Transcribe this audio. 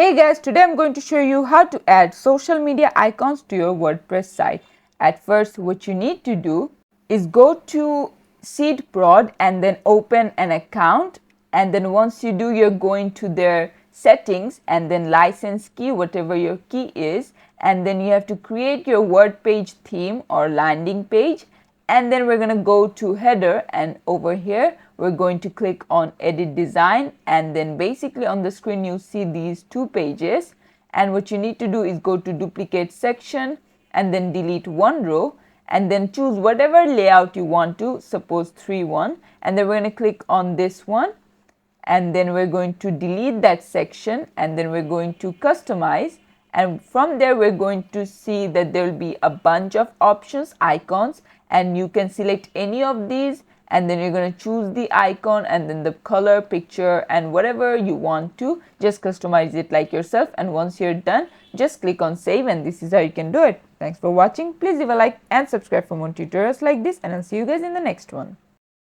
Hey guys, today I'm going to show you how to add social media icons to your WordPress site. At first, what you need to do is go to Seed Prod and then open an account. And then once you do, you're going to their settings and then license key, whatever your key is. And then you have to create your word page theme or landing page. And then we're going to go to header, and over here we're going to click on edit design, and then basically on the screen you see these two pages, and what you need to do is go to duplicate section and then delete one row and then choose whatever layout you want to, suppose 3-1, and then we're going to click on this one, and then we're going to delete that section, and then we're going to customize, and from there we're going to see that there will be a bunch of options, icons, and you can select any of these, and then you're going to choose the icon and then the color, picture, and whatever you want to just customize it like yourself. And once you're done, just click on save, and this is how you can do it. Thanks for watching. Please leave a like and subscribe for more tutorials like this, and I'll see you guys in the next one.